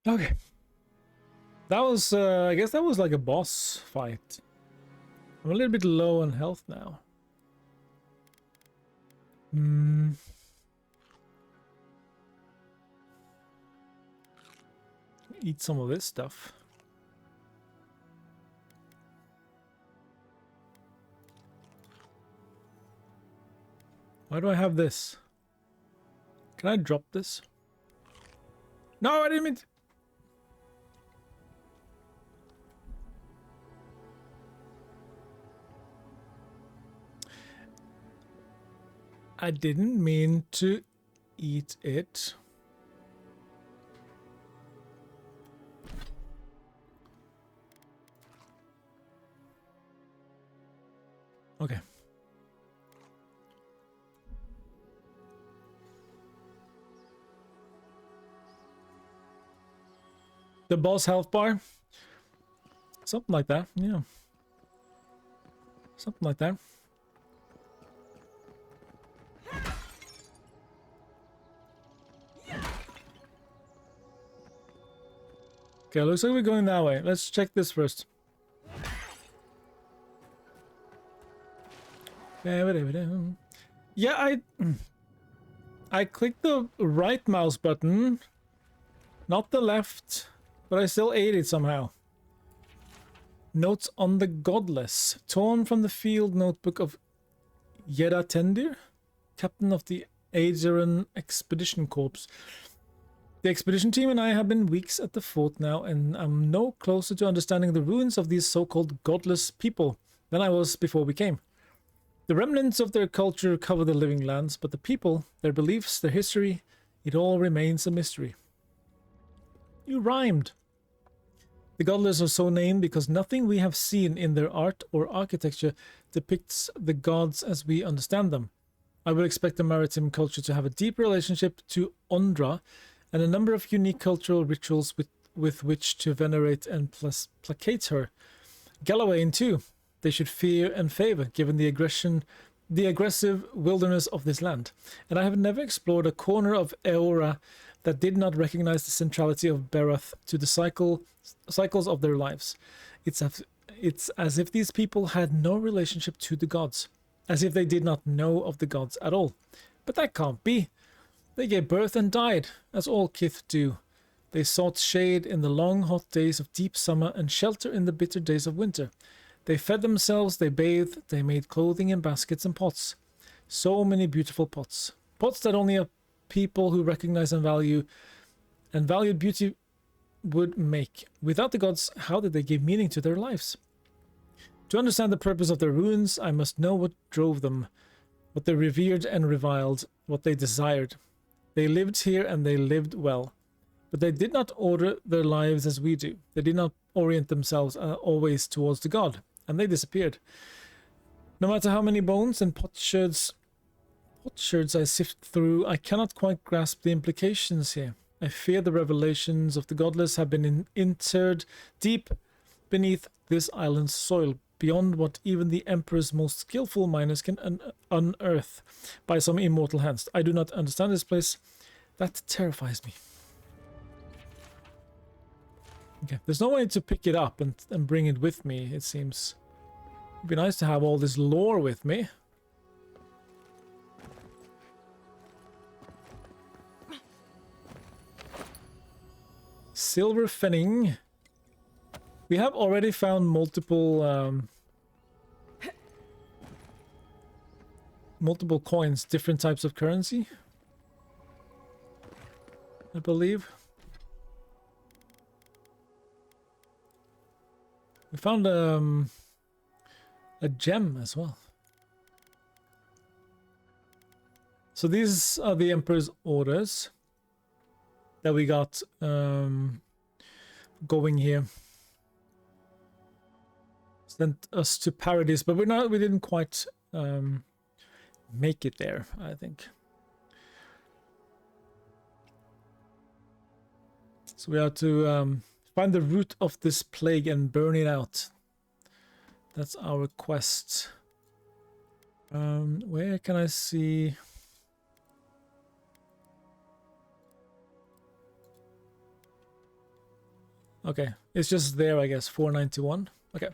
Okay. That was, I guess that was like a boss fight. I'm a little bit low on health now. Eat some of this stuff. Why do I have this? Can I drop this? No, I didn't mean to. I didn't mean to eat it. Okay. The boss health bar? Something like that, yeah. Something like that. Okay, looks like we're going that way. Let's check this first. Yeah, I clicked the right mouse button, not the left, but I still ate it somehow. Notes on the Godless. Torn from the field notebook of Yeda Tendir, captain of the Azeran Expedition Corps. The expedition team and I have been weeks at the fort now, and I'm no closer to understanding the ruins of these so-called godless people than I was before we came. The remnants of their culture cover the living lands, but the people, their beliefs, their history, it all remains a mystery. You rhymed. The godless are so named because nothing we have seen in their art or architecture depicts the gods as we understand them. I would expect the maritime culture to have a deep relationship to Ondra and a number of unique cultural rituals with which to venerate and placate her. Galloway too. They should fear and favor, given the aggressive wilderness of this land. And I have never explored a corner of Eora that did not recognize the centrality of Berath to the cycles of their lives. It's as if these people had no relationship to the gods, as if they did not know of the gods at all. But that can't be. They gave birth and died, as all kith do. They sought shade in the long hot days of deep summer and shelter in the bitter days of winter. They fed themselves, they bathed, they made clothing in baskets and pots. So many beautiful pots. Pots that only a people who recognize and valued beauty would make. Without the gods, how did they give meaning to their lives? To understand the purpose of their ruins, I must know what drove them, what they revered and reviled, what they desired. They lived here and they lived well. But they did not order their lives as we do. They did not orient themselves always towards the god, and they disappeared. No matter how many bones and potsherds I sift through, I cannot quite grasp the implications here. I fear the revelations of the godless have been interred deep beneath this island's soil, beyond what even the Emperor's most skillful miners can unearth by some immortal hands. I do not understand this place. That terrifies me. Okay, there's no way to pick it up and bring it with me, it seems. It'd be nice to have all this lore with me. Silver Fenning. We have already found multiple coins, different types of currency, I believe. We found a gem as well. So these are the Emperor's orders that we got going here. Sent us to Paradis, but we didn't quite make it there, I think. So we have to find the root of this plague and burn it out. That's our quest. Where can I see? Okay, it's just there, I guess. 491. Okay.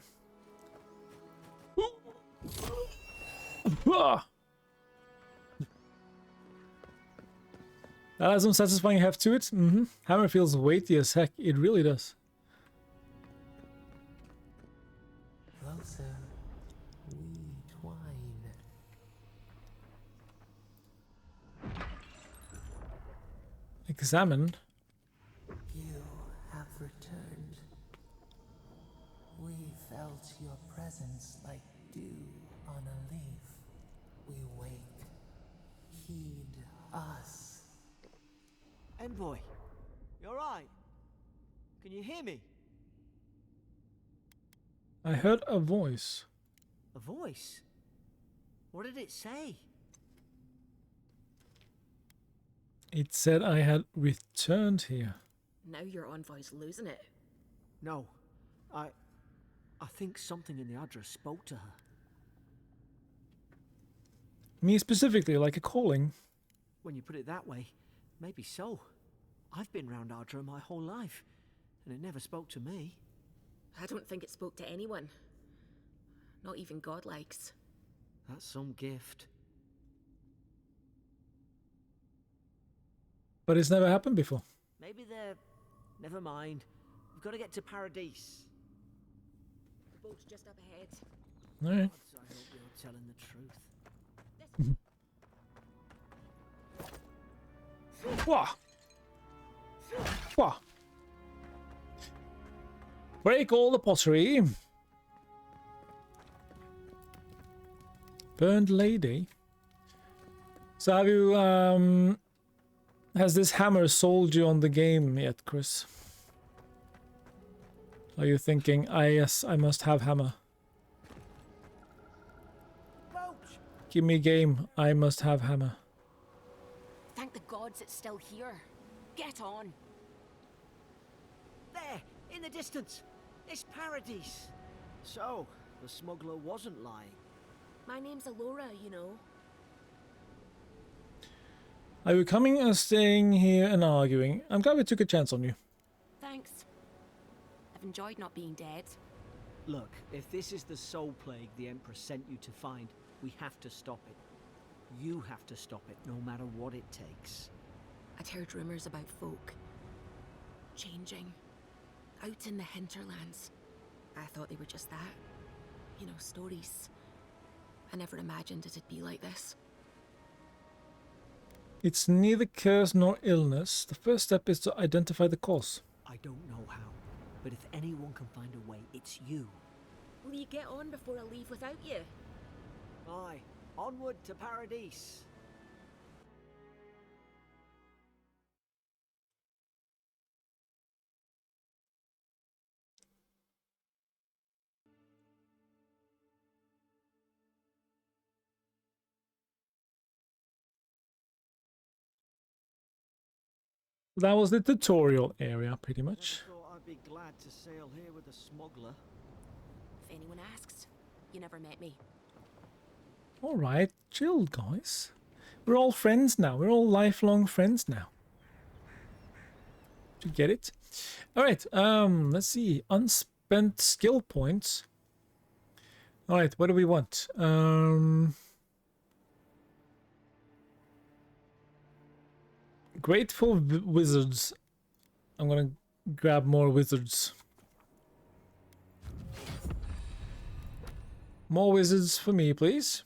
That has some satisfying heft to it. Hammer feels weighty as heck. It really does. Closer, we twine. Examine. You have returned. We felt your presence like dew on a leaf. We wake. Heed us. Envoy, you alright? Can you hear me? I heard a voice. A voice? What did it say? It said I had returned here. Now your envoy's losing it. No, I think something in the address spoke to her. Me specifically, like a calling. When you put it that way, maybe so. I've been round Ardra my whole life, and it never spoke to me. I don't think it spoke to anyone. Not even godlikes. That's some gift. But it's never happened before. Maybe they're... Never mind. We've got to get to Paradis. Boat's just up ahead. Alright. I hope you're telling the truth. Wah! Wah! Break all the pottery. Burned lady. So have you, has this hammer sold you on the game yet, Chris? Are you thinking, yes, I must have hammer. Boat! Give me game, I must have hammer. Thank the gods it's still here. Get on. There, in the distance. It's Paradis. So, the smuggler wasn't lying. My name's Eora, you know. Are you coming or staying here and arguing? I'm glad we took a chance on you. Thanks. I've enjoyed not being dead. Look, if this is the soul plague the Empress sent you to find, we have to stop it. You have to stop it, no matter what it takes. I'd heard rumors about folk changing out in the hinterlands. I thought they were just that. You know, stories. I never imagined it'd be like this. It's neither curse nor illness. The first step is to identify the cause. I don't know how, but if anyone can find a way, it's you. Will you get on before I leave without you? Aye, onward to Paradis. That was the tutorial area, pretty much. Never thought I'd be glad to sail here with a smuggler. If anyone asks, you never met me. Alright, chill, guys. We're all friends now. We're all lifelong friends now. Did you get it? Alright, let's see. Unspent skill points. Alright, what do we want? Grateful wizards. I'm gonna grab more wizards. More wizards for me, please.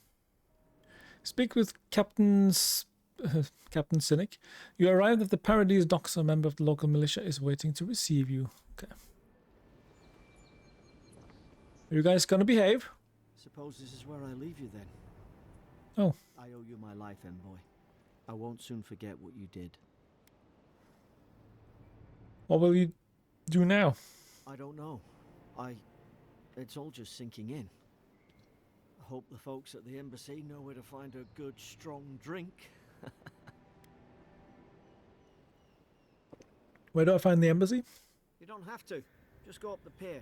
Speak with Captain Cynic. You arrived at the Paradis docks. A member of the local militia is waiting to receive you. Okay. Are you guys gonna behave? Suppose this is where I leave you then. Oh. I owe you my life, Envoy. I won't soon forget what you did. What will you do now? I don't know. It's all just sinking in. I hope the folks at the embassy know where to find a good, strong drink. Where do I find the embassy? You don't have to. Just go up the pier.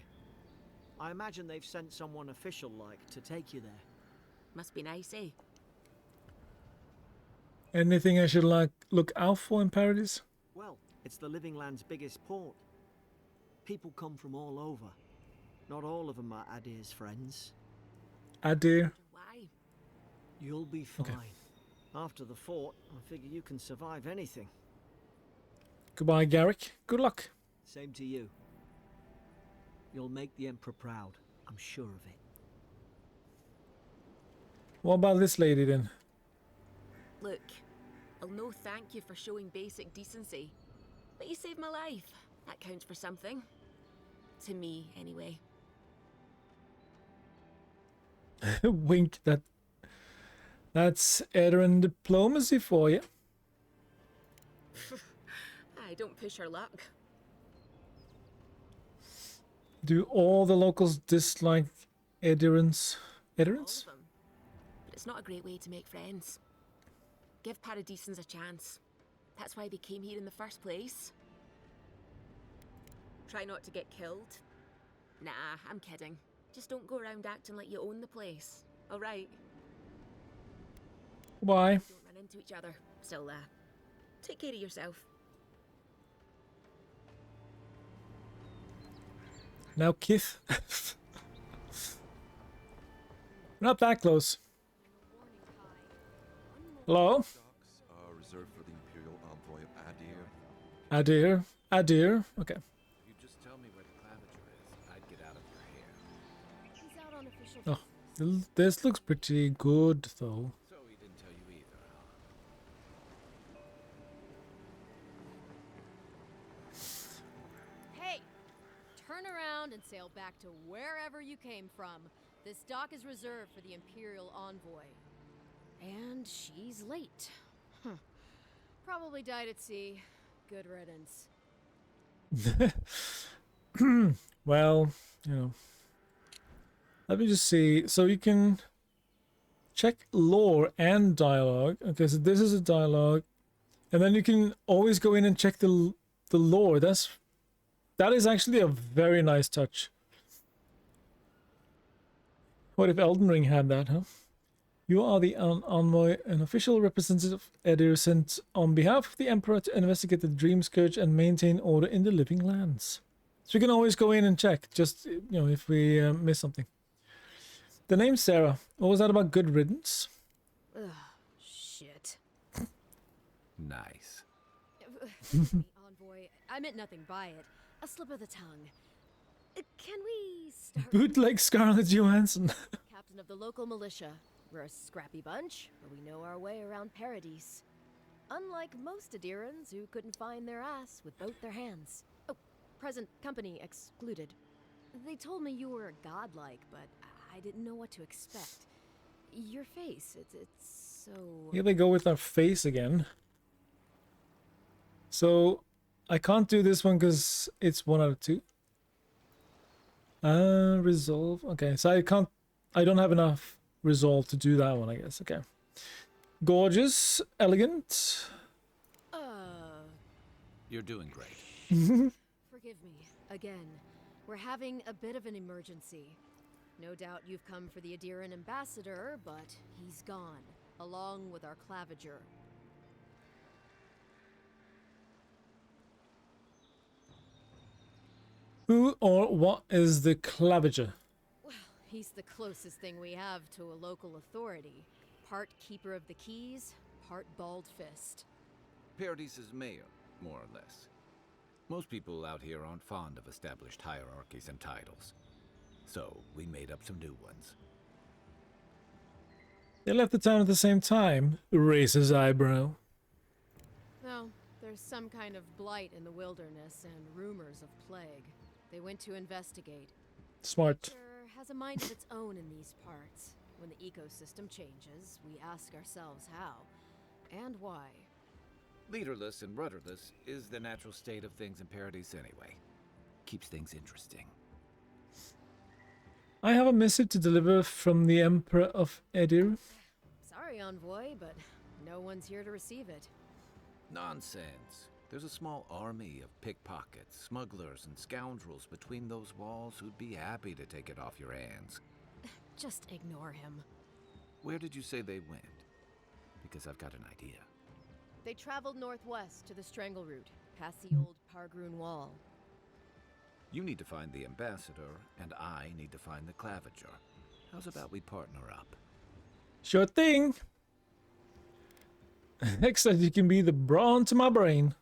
I imagine they've sent someone official-like to take you there. Must be nice, eh? Anything I should look out for in Paradis? Well, it's the Living Land's biggest port. People come from all over. Not all of them are Adir's friends. Adir. Why? You'll be fine. Okay. After the fort, I figure you can survive anything. Goodbye, Garrick. Good luck. Same to you. You'll make the Emperor proud. I'm sure of it. What about this lady then? Look, I'll no thank you for showing basic decency. But you saved my life. That counts for something. To me, anyway. Wink. That's Erin diplomacy for you. I don't push her luck. Do all the locals dislike adherents? All Adherents? of them. But it's not a great way to make friends. Give Paradisans a chance. That's why they came here in the first place. Try not to get killed. Nah, I'm kidding. Just don't go around acting like you own the place. Alright? Why? Don't run into each other. So, take care of yourself. Now, Kith. Not that close. Hello? Docks are reserved for the Imperial Envoy of Adir. Adir. Okay. If you just tell me where the claviger is, I'd get out of your hair. He's out on official Oh, this looks pretty good, though. So he didn't tell you either, huh? Hey! Turn around and sail back to wherever you came from. This dock is reserved for the Imperial Envoy. And she's late. Huh. Probably died at sea. Good riddance. Well, let me just see. So you can check lore and dialogue. Okay, so this is a dialogue, and then you can always go in and check the lore. That is actually a very nice touch. What if Elden Ring had that, huh? You are the envoy, an official representative of Edir sent on behalf of the Emperor to investigate the Dream Scourge and maintain order in the living lands. So we can always go in and check, just, if we miss something. The name Sera. What was that about good riddance? Ugh, shit. Nice. Envoy, I meant nothing by it. A slip of the tongue. Can we start? Bootleg Scarlett Johansson. Captain of the local militia. We're a scrappy bunch, but we know our way around Paradis. Unlike most Adirans who couldn't find their ass with both their hands. Oh, present company excluded. They told me you were godlike, but I didn't know what to expect. Your face, it's so... Here they go with our face again. So, I can't do this one because it's 1 out of 2. Resolve. Okay, so I don't have enough resolve to do that one, I guess. Okay. Gorgeous, elegant. You're doing great. Forgive me, again. We're having a bit of an emergency. No doubt you've come for the Adiran ambassador, but he's gone, along with our claviger. Who or what is the claviger? Well, he's the closest thing we have to a local authority. Part keeper of the keys, part bald fist. Paradis' mayor, more or less. Most people out here aren't fond of established hierarchies and titles. So, we made up some new ones. They left the town at the same time. Raises eyebrow. No, there's some kind of blight in the wilderness and rumors of plague. They went to investigate. Smart. Nature has a mind of its own in these parts. When the ecosystem changes, we ask ourselves how and why. Leaderless and rudderless is the natural state of things in Paradis anyway. Keeps things interesting. I have a missive to deliver from the Emperor of Edir. Sorry, Envoy, but no one's here to receive it. Nonsense. There's a small army of pickpockets, smugglers, and scoundrels between those walls who'd be happy to take it off your hands. Just ignore him. Where did you say they went? Because I've got an idea. They traveled northwest to the Strangle Route, past the old Pargroon Wall. You need to find the ambassador, and I need to find the claviger. How's about we partner up? Sure thing. Except you can be the brawn to my brain.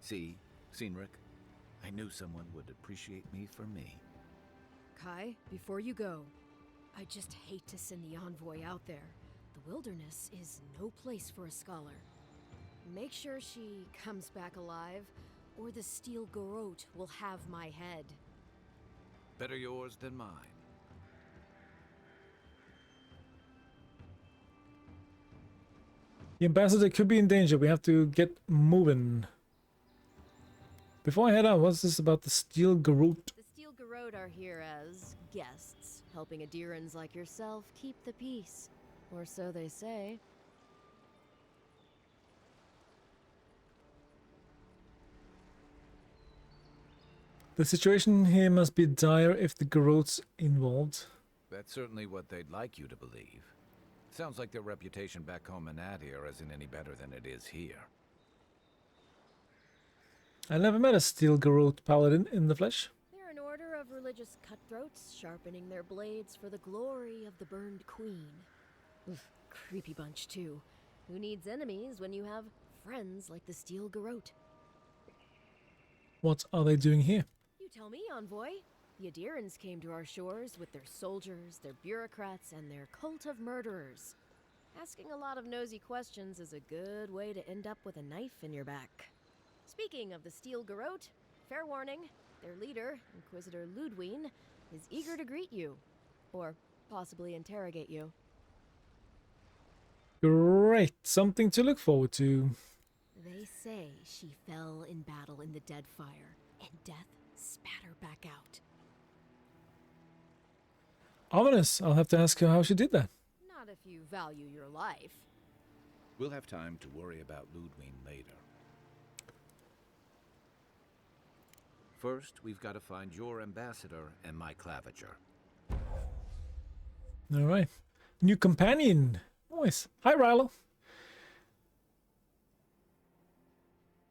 See, Rick? I knew someone would appreciate me for me. Kai, before you go, I just hate to send the envoy out there. The wilderness is no place for a scholar. Make sure she comes back alive, or the steel garrote will have my head. Better yours than mine. The ambassador could be in danger. We have to get moving. Before I head out, what's this about the steel garrote? The steel garrote are here as guests, helping Adirans like yourself keep the peace. Or so they say. The situation here must be dire if the garrote's involved. That's certainly what they'd like you to believe. Sounds like their reputation back home in Adir isn't any better than it is here. I never met a steel garrote paladin in the flesh. They're an order of religious cutthroats, sharpening their blades for the glory of the burned queen. Oof, creepy bunch, too. Who needs enemies when you have friends like the steel garrote? What are they doing here? You tell me, envoy. The Adirans came to our shores with their soldiers, their bureaucrats, and their cult of murderers. Asking a lot of nosy questions is a good way to end up with a knife in your back. Speaking of the steel garrote, fair warning, their leader, Inquisitor Ludwine, is eager to greet you. Or possibly interrogate you. Great, something to look forward to. They say she fell in battle in the dead fire, and death spat her back out. Ominous. I'll have to ask her how she did that. Not if you value your life. We'll have time to worry about Ludwine later. First, we've got to find your ambassador and my claviger. Alright. New companion. Nice. Hi, Rilo.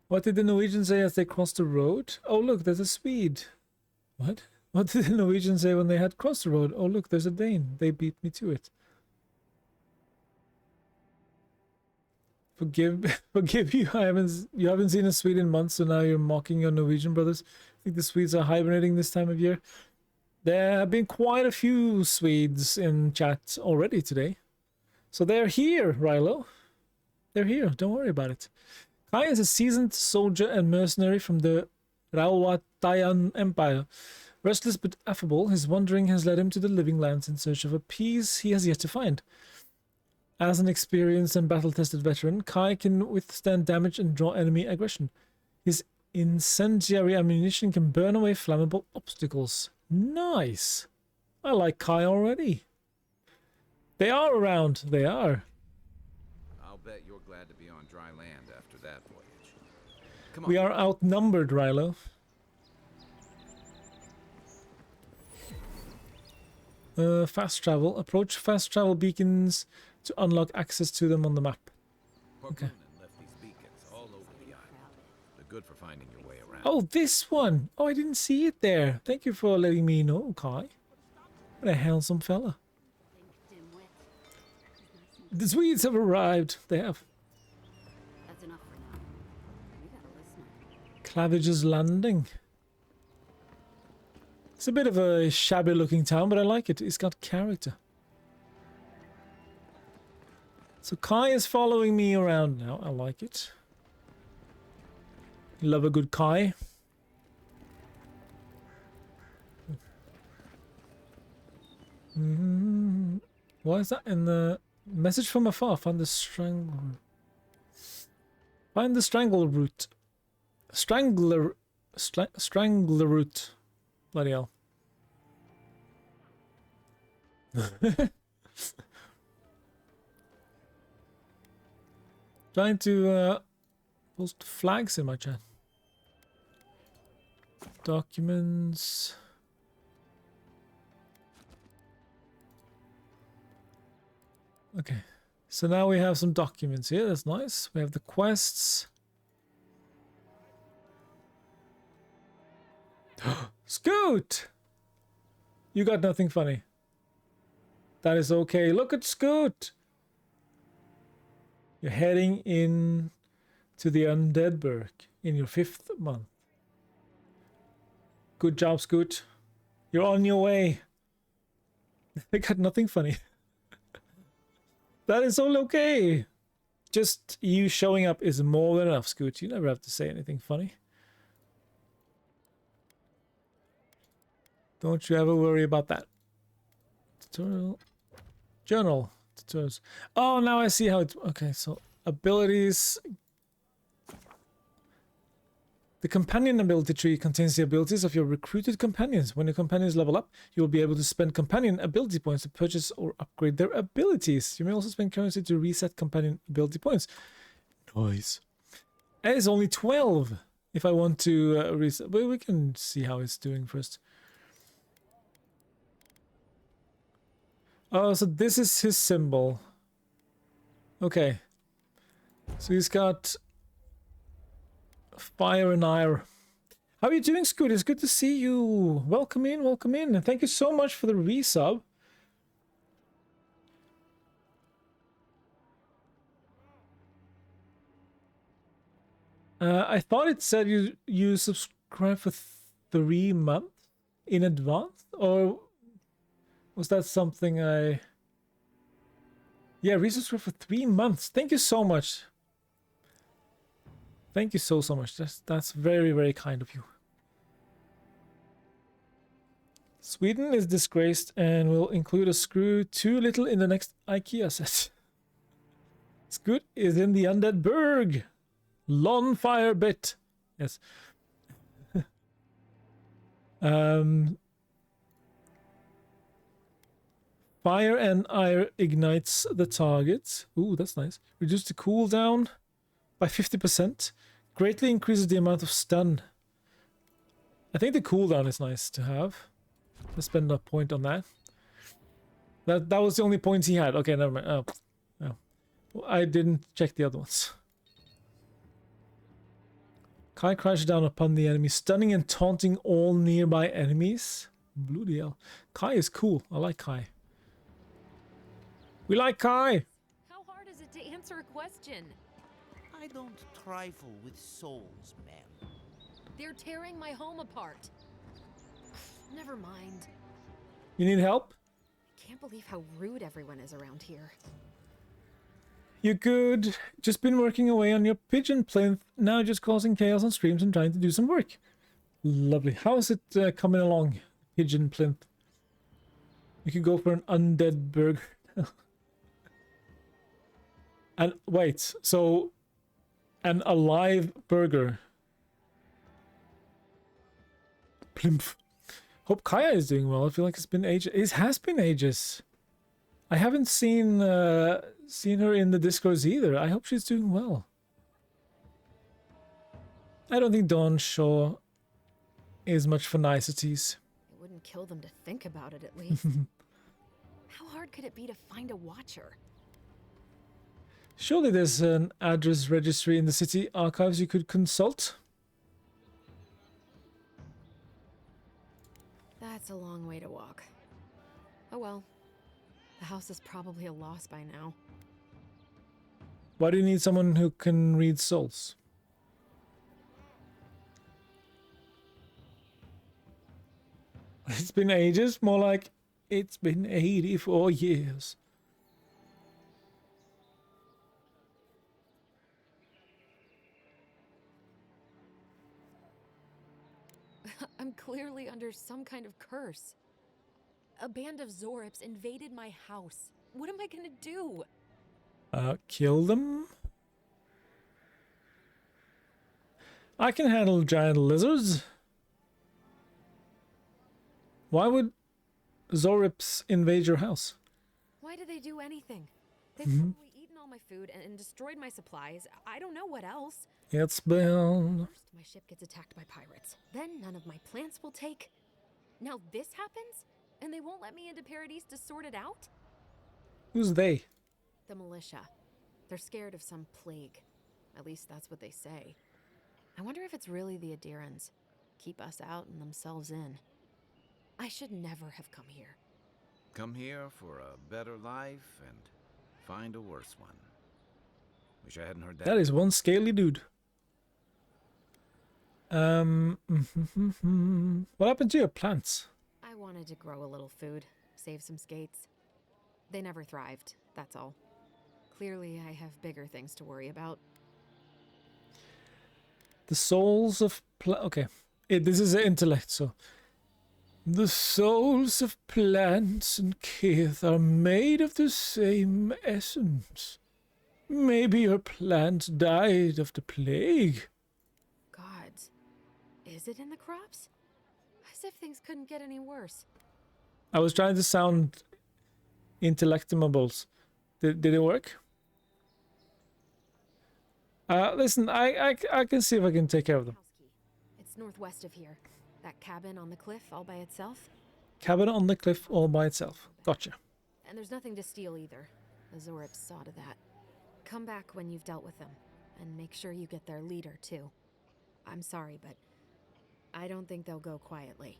What did the Norwegians say as they crossed the road? Oh, look, there's a Swede. What? What did the Norwegians say when they had crossed the road? Oh, look, there's a Dane. They beat me to it. Forgive you. You haven't seen a Swede in months, so now you're mocking your Norwegian brothers. I think the Swedes are hibernating this time of year. There have been quite a few Swedes in chat already today. So they're here, Rilo. They're here. Don't worry about it. Kai is a seasoned soldier and mercenary from the Rawatayan Empire. Restless but affable, his wandering has led him to the Living Lands in search of a peace he has yet to find. As an experienced and battle-tested veteran, Kai can withstand damage and draw enemy aggression. His incendiary ammunition can burn away flammable obstacles. Nice! I like Kai already. They are around. They are. I'll bet you're glad to be on dry land after that voyage. Come on. We are outnumbered, Rilo. Fast travel. Approach fast travel beacons to unlock access to them on the map. Okay. Left these beacons all over the island. They're good for finding your way around. Oh, this one! Oh, I didn't see it there. Thank you for letting me know, Kai. What a handsome fella. The Swedes have arrived. They have. That's enough for now. We got a listener. Claviger's Landing. It's a bit of a shabby looking town, but I like it. It's got character. So Kai is following me around now. I like it. Love a good Kai. What is that in the message from afar? Find the strangle. Find the strangle root. Strangler root. Bloody hell. Trying to post flags in my chat. Documents. Okay, so now we have some documents here. That's nice. We have the quests. Scoot! You got nothing funny. That is okay. Look at Scoot! You're heading in to the Undead Burg in your 5th month. Good job, Scoot. You're on your way. I got nothing funny. That is all okay. Just you showing up is more than enough, Scoot. You never have to say anything funny. Don't you ever worry about that. Tutorial. Journal. Tutorials. Oh, now I see how it's... Okay, so abilities... The companion ability tree contains the abilities of your recruited companions. When your companions level up, you will be able to spend companion ability points to purchase or upgrade their abilities. You may also spend currency to reset companion ability points. Nice. And it's only 12 if I want to reset. But we can see how it's doing first. Oh, so this is his symbol. Okay. So he's got... Fire and ire. How are you doing, Scoot? It's good to see you. Welcome in, welcome in. And thank you so much for the resub. I thought it said you subscribed for 3 months in advance, or was that something I... Yeah, resubscribe for 3 months. Thank you so much. Thank you so much. That's very, very kind of you. Sweden is disgraced and will include a screw too little in the next IKEA set. Scoot is in the Undead Burg. Lon fire bit. Yes. Fire and ire ignites the target. Ooh, that's nice. Reduce the cooldown by 50%. Greatly increases the amount of stun. I think the cooldown is nice to have. Let's spend a point on that. That was the only point he had. Okay, never mind. Oh. Well, I didn't check the other ones. Kai crashes down upon the enemy, stunning and taunting all nearby enemies. Bloody hell. Kai is cool. I like Kai. We like Kai! How hard is it to answer a question? I don't trifle with souls, ma'am. They're tearing my home apart. Never mind. You need help? Can't believe how rude everyone is around here. You're good. Just been working away on your pigeon plinth. Now just causing chaos on streams and trying to do some work. Lovely. How is it coming along, pigeon plinth? You could go for an undead burger. And wait, so an alive burger. Plimp. Hope Kaya is doing well. I feel like it's been ages. It has been ages. I haven't seen seen her in the Discords either. I hope she's doing well. I don't think Dawn Shaw is much for niceties. It wouldn't kill them to think about it, at least. How hard could it be to find a watcher? Surely there's an address registry in the city archives you could consult. That's a long way to walk. Oh well. The house is probably a loss by now. Why do you need someone who can read souls? It's been ages, more like it's been 84 years. I'm clearly under some kind of curse. A band of Zorips invaded my house. What am I gonna do? Kill them? I can handle giant lizards. Why would Zorips invade your house? Why did they do anything? They've probably eaten all my food and destroyed my supplies. I don't know what else. It's been... First, my ship gets attacked by pirates. Then none of my plants will take. Now this happens? And they won't let me into Paradis to sort it out? Who's they? The militia. They're scared of some plague. At least that's what they say. I wonder if it's really the Adirans. keep us out and themselves in. I should never have come here. Come here for a better life and find a worse one. Wish I hadn't heard that. That is one scaly dude. What happened to your plants? I wanted to grow a little food, save some skates. They never thrived, that's all. Clearly, I have bigger things to worry about. The souls of okay. This is the intellect, so the souls of plants and kith are made of the same essence. Maybe your plant died of the plague. Gods, is it in the crops? As if things couldn't get any worse. I was trying to sound intellectimables. Did it work? Listen, I can see if I can take care of them. It's northwest of here. That cabin on the cliff all by itself. Cabin on the cliff all by itself. Gotcha. And there's nothing to steal either. The Zorips saw to that. Come back when you've dealt with them, and make sure you get their leader too. I'm sorry, but I don't think they'll go quietly.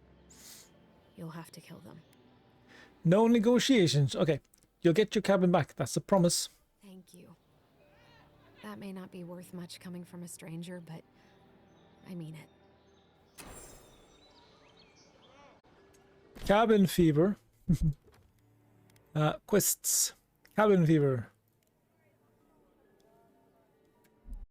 You'll have to kill them. No negotiations. Okay, you'll get your cabin back. That's a promise. Thank you. That may not be worth much coming from a stranger, but I mean it. Cabin fever. Quests. Cabin fever.